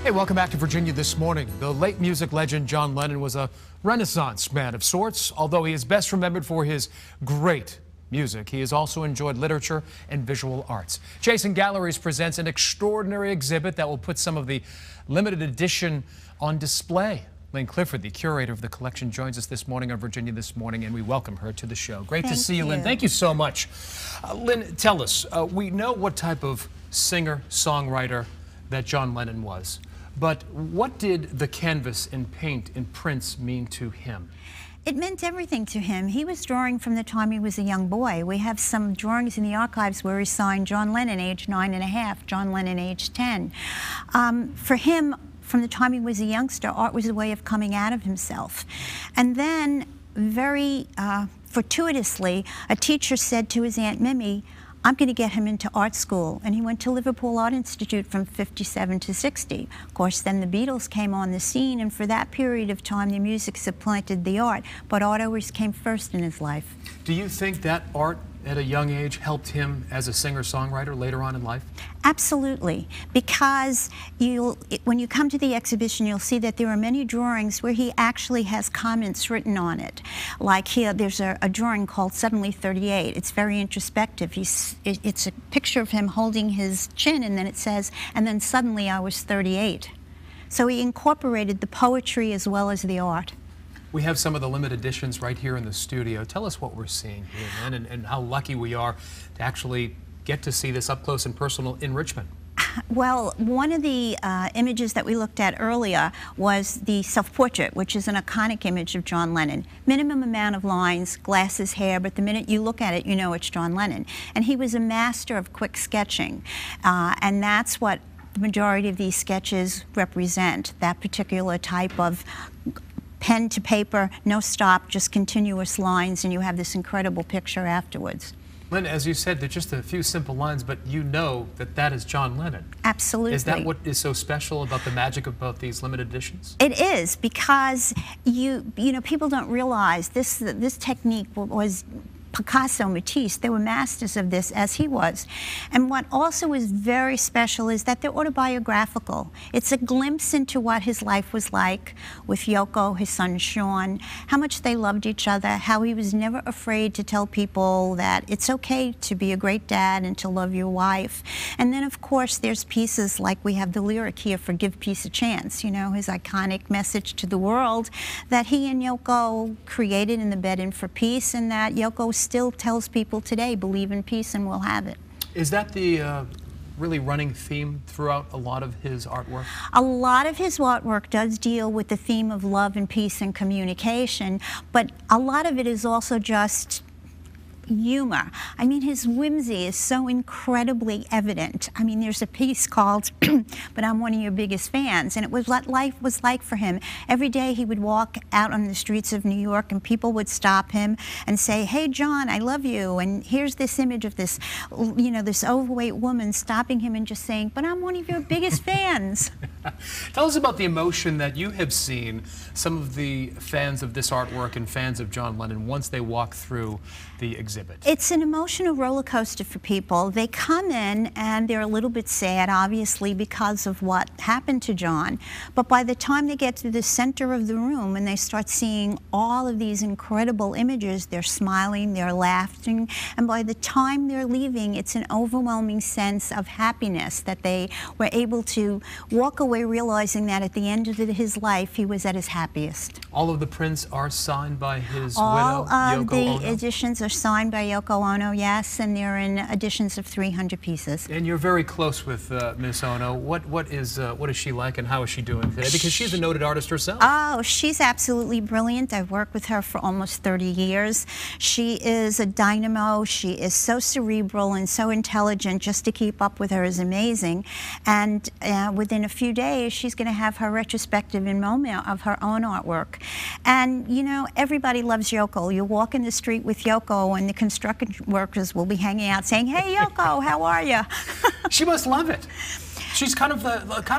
Hey, welcome back to Virginia This Morning. The late music legend John Lennon was a Renaissance man of sorts. Although he is best remembered for his great music, he has also enjoyed literature and visual arts. Jason Galleries presents an extraordinary exhibit that will put some of the limited edition on display. Lynn Clifford, the curator of the collection, joins us this morning on Virginia This Morning, and we welcome her to the show. Great to see you, Lynn. Thank you so much. Lynn, tell us, we know what type of singer-songwriter that John Lennon was, but what did the canvas and paint and prints mean to him? It meant everything to him. He was drawing from the time he was a young boy. We have some drawings in the archives where he signed John Lennon, age 9½, John Lennon, age 10. For him, from the time he was a youngster, art was a way of coming out of himself. And then, very fortuitously, a teacher said to his Aunt Mimi, "I'm going to get him into art school." And he went to Liverpool Art Institute from 57 to 60. Of course, then the Beatles came on the scene, and for that period of time, the music supplanted the art. But art always came first in his life. Do you think that art at a young age helped him as a singer-songwriter later on in life? Absolutely, because when you come to the exhibition, you'll see that there are many drawings where he actually has comments written on it. Like here, there's a drawing called Suddenly 38. It's very introspective. It's a picture of him holding his chin, and then it says, "And then suddenly I was 38." So he incorporated the poetry as well as the art. We have some of the limited editions right here in the studio. Tell us what we're seeing here, Lynn, and how lucky we are to actually get to see this up close and personal in Richmond. Well, one of the images that we looked at earlier was the self-portrait, which is an iconic image of John Lennon. Minimum amount of lines, glasses, hair, but the minute you look at it, you know it's John Lennon. And he was a master of quick sketching, and that's what the majority of these sketches represent, that particular type of pen to paper, no stop, just continuous lines, and you have this incredible picture afterwards. Lynn, as you said, they're just a few simple lines, but you know that that is John Lennon. Absolutely. Is that what is so special about the magic about these limited editions? It is, because you know, people don't realize this technique was Picasso, Matisse, they were masters of this, as he was. And what also is very special is that they're autobiographical. It's a glimpse into what his life was like with Yoko, his son Sean, how much they loved each other, how he was never afraid to tell people that it's okay to be a great dad and to love your wife. And then, of course, there's pieces like we have the lyric here for "Give Peace a Chance," you know, his iconic message to the world that he and Yoko created in the Bed In for Peace, and that Yoko still tells people today, believe in peace and we'll have it. Is that the really running theme throughout a lot of his artwork? A lot of his artwork does deal with the theme of love and peace and communication, but a lot of it is also just humor. I mean, his whimsy is so incredibly evident. I mean, there's a piece called "But I'm One of Your Biggest Fans," and it was what life was like for him. Every day he would walk out on the streets of New York and people would stop him and say, "Hey John, I love you," and here's this image of this, you know, this overweight woman stopping him and just saying, "But I'm one of your biggest fans." Tell us about the emotion that you have seen some of the fans of this artwork and fans of John Lennon once they walk through the exhibit. It's an emotional roller coaster for people. They come in and they're a little bit sad, obviously, because of what happened to John. But by the time they get to the center of the room and they start seeing all of these incredible images, they're smiling, they're laughing, and by the time they're leaving, it's an overwhelming sense of happiness that they were able to walk away realizing that at the end of his life, he was at his happiest. All of the prints are signed by his widow, All of Yoko the Ono? editions are signed by Yoko Ono, yes, and they're in editions of 300 pieces. And you're very close with Miss Ono. What is she like, and how is she doing today? Because she's a noted artist herself. Oh, she's absolutely brilliant. I've worked with her for almost 30 years. She is a dynamo. She is so cerebral and so intelligent. Just to keep up with her is amazing. And within a few days, she's going to have her retrospective in MoMA of her own artwork. And, you know, everybody loves Yoko. You walk in the street with Yoko, and the construction workers will be hanging out saying, "Hey, Yoko, how are you?" She must love it. She's kind of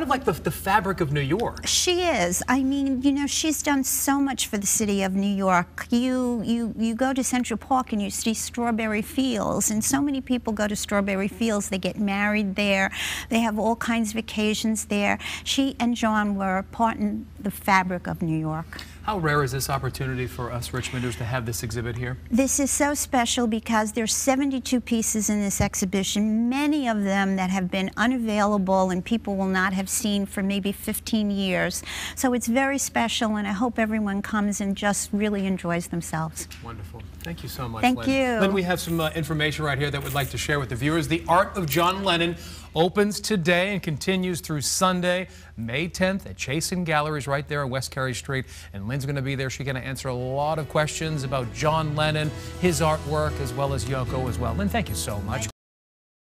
like the fabric of New York. She is. I mean, you know, she's done so much for the city of New York. You go to Central Park and you see strawberry fields, and so many people go to strawberry fields. They get married there. They have all kinds of occasions there. She and John were part in the fabric of New York. How rare is this opportunity for us Richmonders to have this exhibit here? This is so special because there's 72 pieces in this exhibition, many of them that have been unavailable and people will not have seen for maybe 15 years. So it's very special, and I hope everyone comes and just really enjoys themselves. Wonderful. Thank you so much, Thank Lynn. you. Lynn, we have some information right here that we'd like to share with the viewers. The Art of John Lennon opens today and continues through Sunday, May 10th at Chasen Galleries right there on West Carey Street. And Lynn's going to be there. She's going to answer a lot of questions about John Lennon, his artwork, as well as Yoko as well. Lynn, thank you so much.